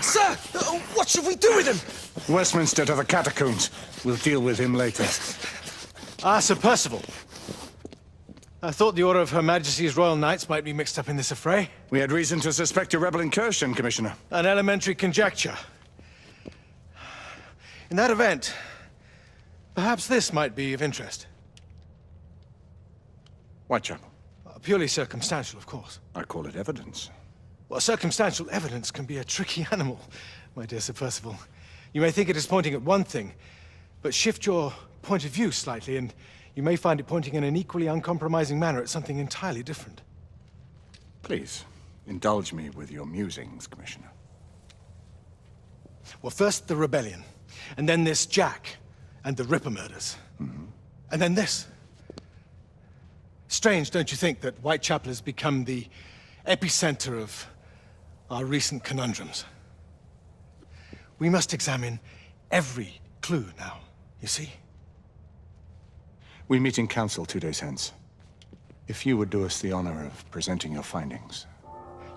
Sir! What should we do with him? Westminster to the catacombs. We'll deal with him later. Ah, Sir Percival. I thought the Order of Her Majesty's Royal Knights might be mixed up in this affray. We had reason to suspect a rebel incursion, Commissioner. An elementary conjecture. In that event, perhaps this might be of interest. Whitechapel. Purely circumstantial, of course. I call it evidence. Well, circumstantial evidence can be a tricky animal, my dear Sir Percival. You may think it is pointing at one thing, but shift your point of view slightly, and you may find it pointing in an equally uncompromising manner at something entirely different. Please, indulge me with your musings, Commissioner. Well, first the rebellion, and then this Jack, and the Ripper murders. And then this. Strange, don't you think, that Whitechapel has become the epicenter of our recent conundrums? We must examine every clue now, you see? We meet in council 2 days hence. If you would do us the honor of presenting your findings.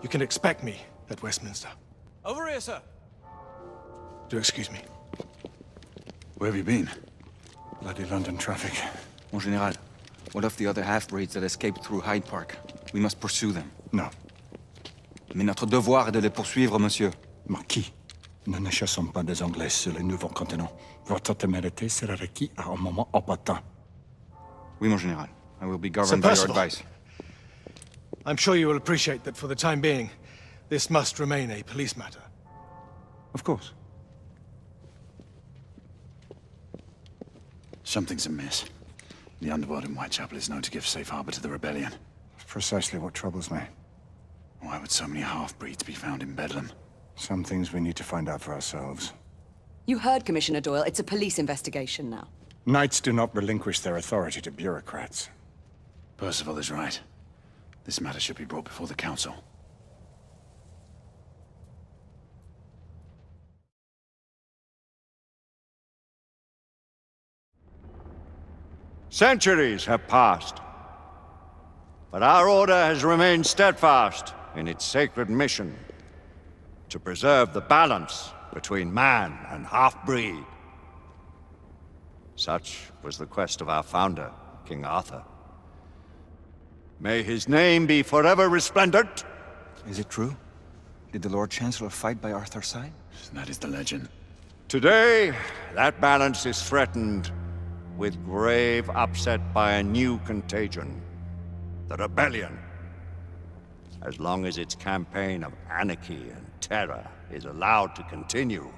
You can expect me at Westminster. Over here, sir. Do excuse me. Where have you been? Bloody London traffic. Mon Général, what of the other half-breeds that escaped through Hyde Park? We must pursue them. No. Mais notre devoir est de les poursuivre, monsieur. Marquis, nous ne chassons pas des Anglais sur les nouveaux continents. Votre témérité sera requise à un moment opportun. Oui, mon Général. I will be governed Sir by your Percival. advice. I'm sure you will appreciate that for the time being, this must remain a police matter. Of course. Something's amiss. The underworld in Whitechapel is known to give safe harbor to the rebellion. Precisely what troubles me. Why would so many half-breeds be found in Bedlam? Some things we need to find out for ourselves. You heard, Commissioner Doyle. It's a police investigation now. Knights do not relinquish their authority to bureaucrats. Percival is right. This matter should be brought before the council. Centuries have passed, but our order has remained steadfast in its sacred mission to preserve the balance between man and half-breed. Such was the quest of our founder, King Arthur. May his name be forever resplendent. Is it true? Did the Lord Chancellor fight by Arthur's side? That is the legend. Today, that balance is threatened with grave upset by a new contagion, the rebellion. As long as its campaign of anarchy and terror is allowed to continue,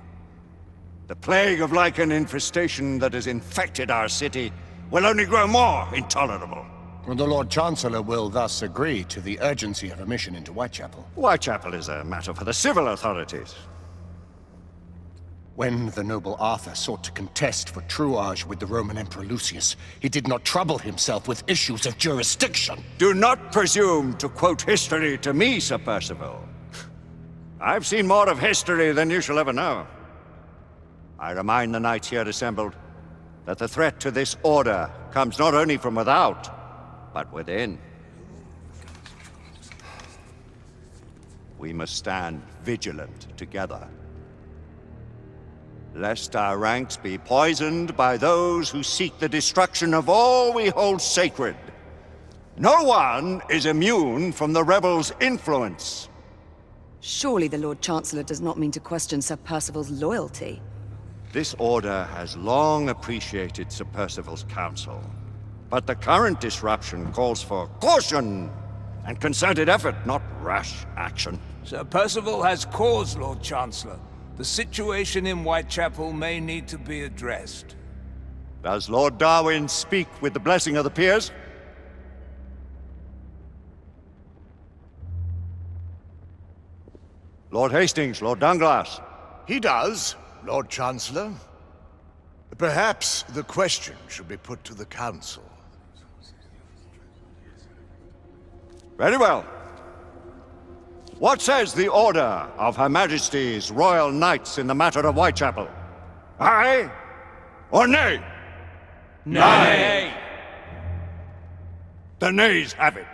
the plague of lichen infestation that has infected our city will only grow more intolerable. The Lord Chancellor will thus agree to the urgency of a mission into Whitechapel. Whitechapel is a matter for the civil authorities. When the noble Arthur sought to contest for truage with the Roman Emperor Lucius, he did not trouble himself with issues of jurisdiction. Do not presume to quote history to me, Sir Percival. I've seen more of history than you shall ever know. I remind the knights here assembled that the threat to this order comes not only from without, but within. We must stand vigilant together, lest our ranks be poisoned by those who seek the destruction of all we hold sacred. No one is immune from the rebels' influence. Surely the Lord Chancellor does not mean to question Sir Percival's loyalty. This order has long appreciated Sir Percival's counsel, but the current disruption calls for caution and concerted effort, not rash action. Sir Percival has cause, Lord Chancellor. The situation in Whitechapel may need to be addressed. Does Lord Darwin speak with the blessing of the peers? Lord Hastings, Lord Dunglass. He does, Lord Chancellor. Perhaps the question should be put to the Council. Very well. What says the Order of Her Majesty's Royal Knights in the matter of Whitechapel? Aye or nay? Nay! The nays have it.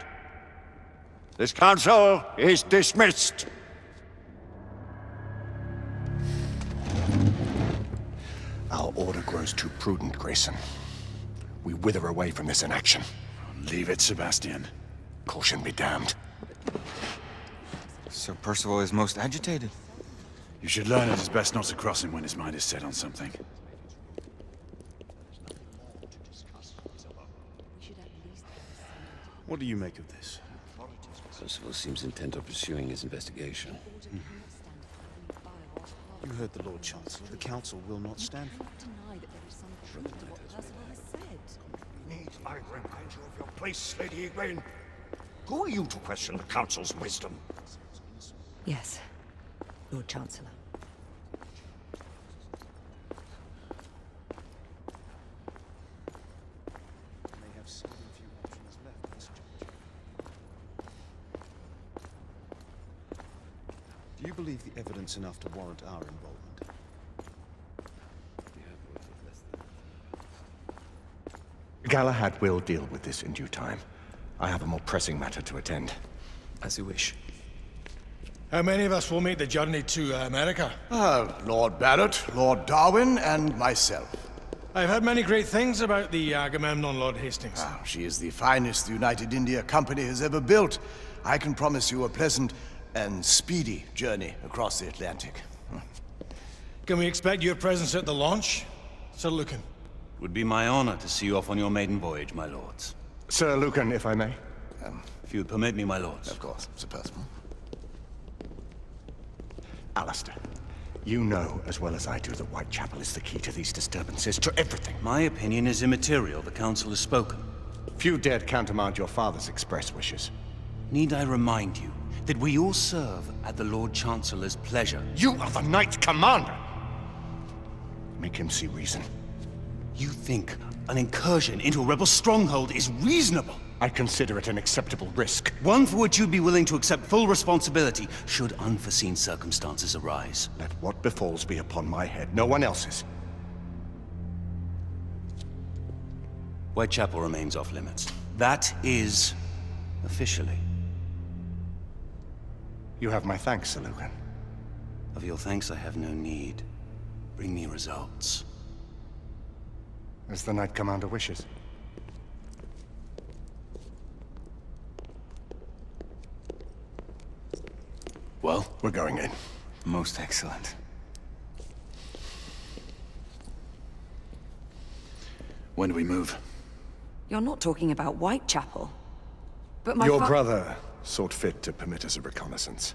This council is dismissed. Our order grows too prudent, Grayson. We wither away from this inaction. Leave it, Sebastian. Caution be damned. Sir Percival is most agitated. You should learn it is best not to cross him when his mind is set on something. What do you make of this? Percival seems intent on pursuing his investigation. You heard the Lord Chancellor. The Council will not stand for it. Need I remind you of your place, Lady Egwene? Who are you to question the Council's wisdom? Yes, Lord Chancellor. Do you believe the evidence enough to warrant our involvement? Galahad will deal with this in due time. I have a more pressing matter to attend. As you wish. How many of us will make the journey to America? Lord Barrett, Lord Darwin, and myself. I've heard many great things about the Agamemnon, Lord Hastings. She is the finest the United India Company has ever built. I can promise you a pleasant and speedy journey across the Atlantic. Can we expect your presence at the launch, Sir Lucan? Would be my honor to see you off on your maiden voyage, my lords. Sir Lucan, if I may. If you would permit me, my lords. Of course, Sir Percival. Alistair, you know as well as I do that Whitechapel is the key to these disturbances, to everything. My opinion is immaterial. The Council has spoken. Few dared countermand your father's express wishes. Need I remind you that we all serve at the Lord Chancellor's pleasure? You are the Knight Commander! Make him see reason. You think an incursion into a rebel stronghold is reasonable? I consider it an acceptable risk. One for which you'd be willing to accept full responsibility should unforeseen circumstances arise. Let what befalls be upon my head, no one else's. Whitechapel remains off limits. That is officially. You have my thanks, Sir Lucan. Of your thanks I have no need. Bring me results. As the Knight Commander wishes. Well, We're going in. Most excellent. when do we move? You're not talking about Whitechapel. But my Your brother sought fit to permit us a reconnaissance.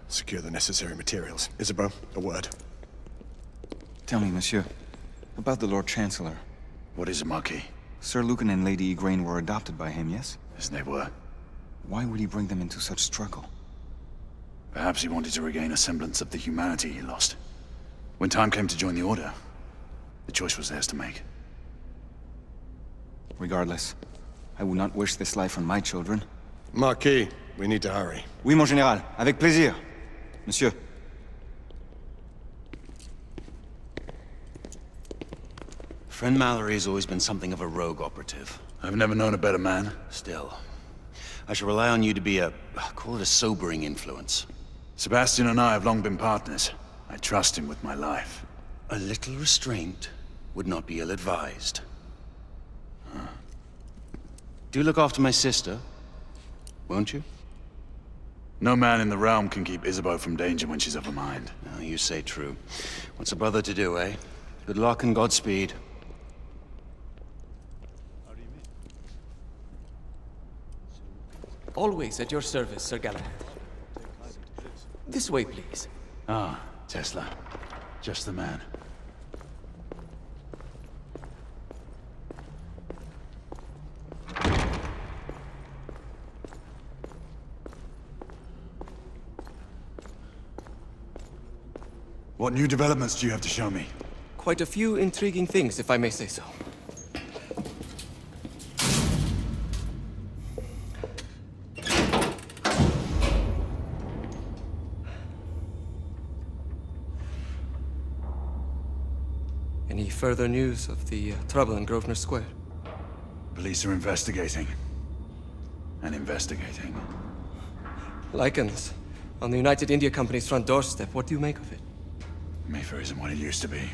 Secure the necessary materials. Isabeau, a word. Tell me, monsieur, about the Lord Chancellor. What is it, Marquis? Sir Lucan and Lady Egwene were adopted by him, yes? Yes, they were. Why would he bring them into such struggle? Perhaps he wanted to regain a semblance of the humanity he lost. When time came to join the Order, the choice was theirs to make. Regardless, I would not wish this life on my children. Marquis, we need to hurry. Oui, mon général. Avec plaisir. Monsieur. Friend Mallory has always been something of a rogue operative. I've never known a better man. Still, I shall rely on you to be call it a sobering influence. Sebastian and I have long been partners. I trust him with my life. A little restraint would not be ill-advised. Do look after my sister, won't you? No man in the realm can keep Isabeau from danger when she's of a mind. Oh, you say true. What's a brother to do, eh? Good luck and Godspeed. Always at your service, Sir Galahad. This way, please. Ah, Tesla. Just the man. What new developments do you have to show me? Quite a few intriguing things, if I may say so. Any further news of the trouble in Grosvenor Square? Police are investigating. and investigating. Lycans. On the United India Company's front doorstep. What do you make of it? Mayfair isn't what it used to be.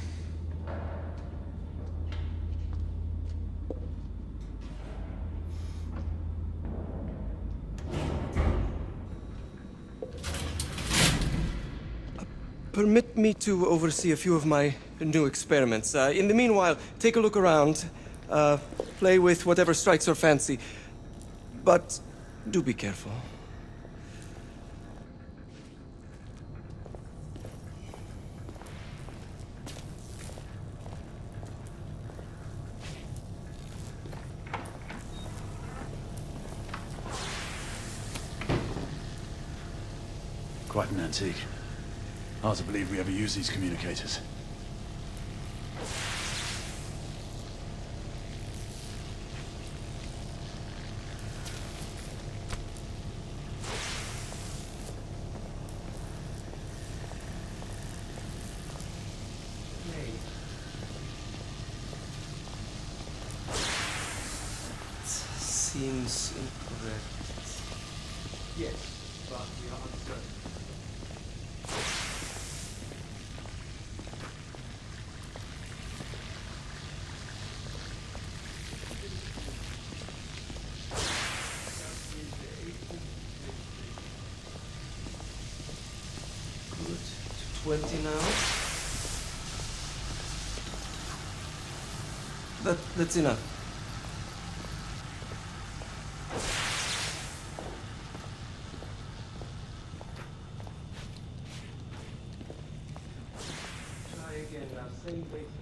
Permit me to oversee a few of my new experiments. In the meanwhile, take a look around. Play with whatever strikes your fancy. But do be careful. Quite an antique. Hard to believe we ever use these communicators. Seems incorrect. Yes, but we are uncertain. Good. 20 now. That's enough. Try again now, same baseline.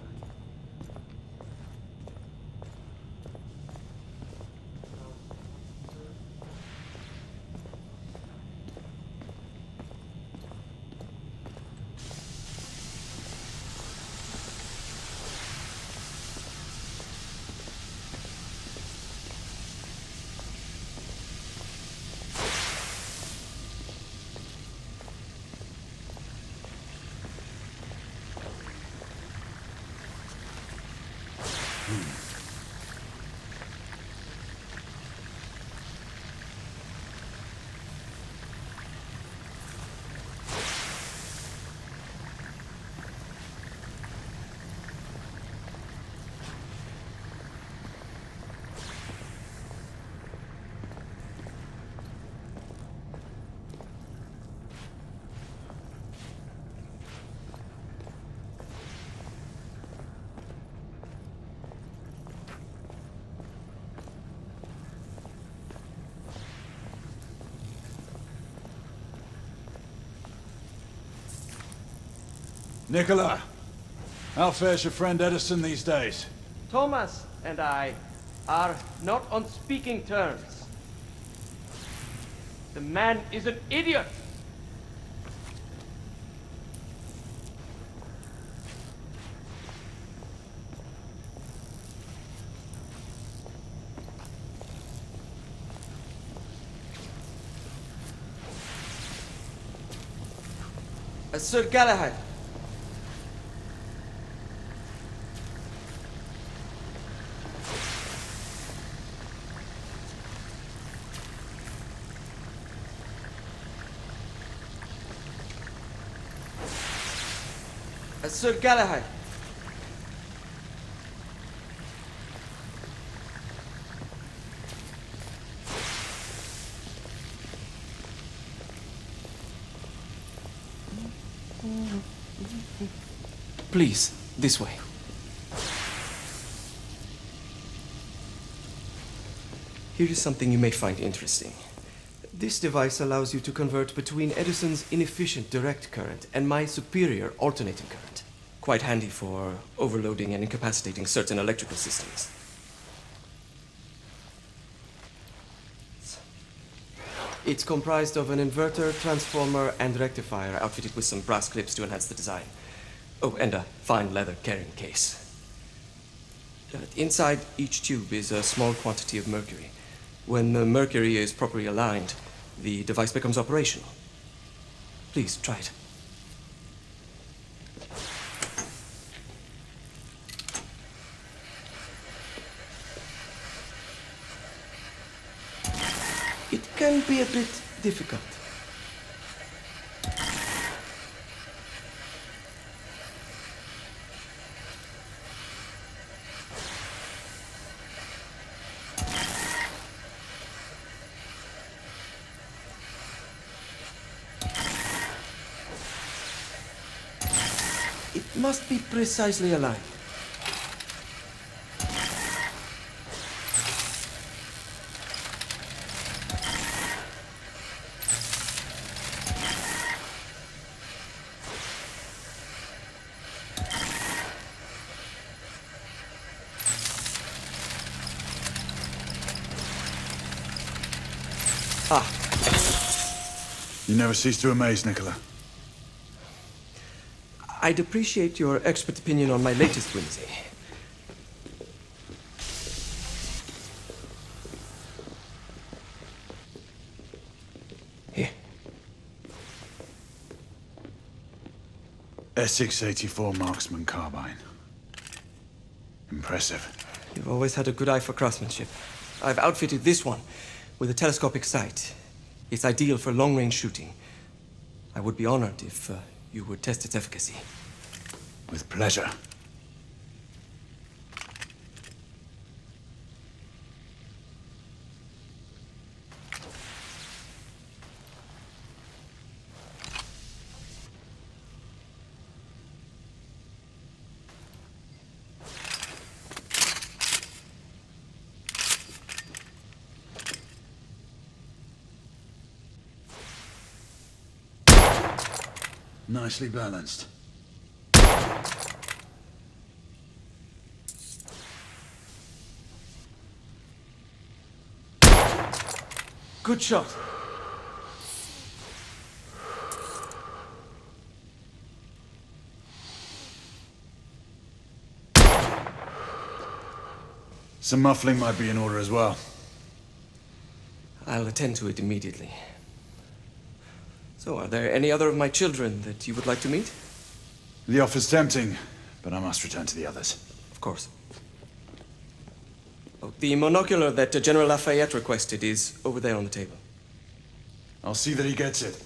Nicola, how fares your friend Edison these days? Thomas and I are not on speaking terms. The man is an idiot. Sir Galahad. Sir Galahad. Please, this way. Here is something you may find interesting. This device allows you to convert between Edison's inefficient direct current and my superior alternating current. Quite handy for overloading and incapacitating certain electrical systems. It's comprised of an inverter, transformer, and rectifier outfitted with some brass clips to enhance the design. Oh, and a fine leather carrying case. Inside each tube is a small quantity of mercury. When the mercury is properly aligned, the device becomes operational. Please, try it. can be a bit difficult. It must be precisely aligned. You never cease to amaze, Nicola. I'd appreciate your expert opinion on my latest whimsy. Here. Essex 84 Marksman Carbine. Impressive. You've always had a good eye for craftsmanship. I've outfitted this one with a telescopic sight. It's ideal for long-range shooting. I would be honored if you would test its efficacy. With pleasure. Nicely balanced. Good shot. Some muffling might be in order as well. I'll attend to it immediately. So, are there any other of my children that you would like to meet? The offer's tempting, but I must return to the others. Of course. Oh, the monocular that General Lafayette requested is over there on the table. I'll see that he gets it.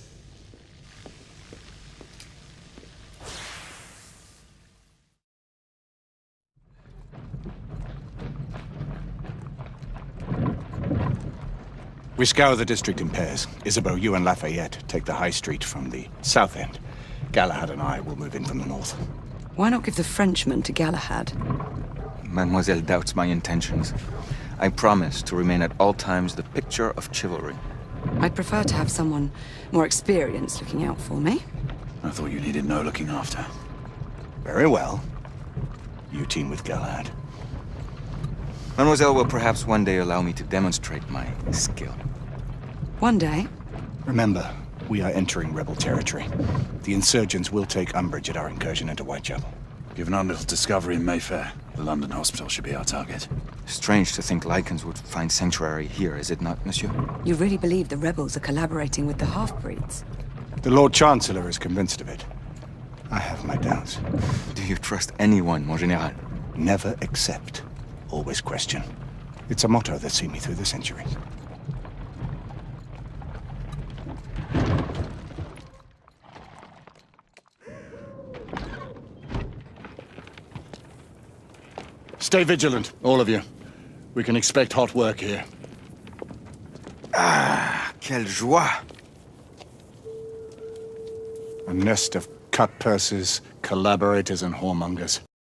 We scour the district in pairs. Isabeau, you and Lafayette take the high street from the south end. Galahad and I will move in from the north. Why not give the Frenchman to Galahad? Mademoiselle doubts my intentions. I promise to remain at all times the picture of chivalry. I'd prefer to have someone more experienced looking out for me. I thought you needed no looking after. Very well. You team with Galahad. Mademoiselle will perhaps one day allow me to demonstrate my skill. One day? Remember, we are entering rebel territory. The insurgents will take umbrage at our incursion into Whitechapel. Given our little discovery in Mayfair, the London hospital should be our target. Strange to think Lycans would find sanctuary here, is it not, monsieur? You really believe the rebels are collaborating with the half-breeds? The Lord Chancellor is convinced of it. I have my doubts. Do you trust anyone, mon général? Never accept. Always question. It's a motto that's seen me through the centuries. Stay vigilant, all of you. We can expect hot work here. Ah, quelle joie! A nest of cut purses, collaborators, and whoremongers.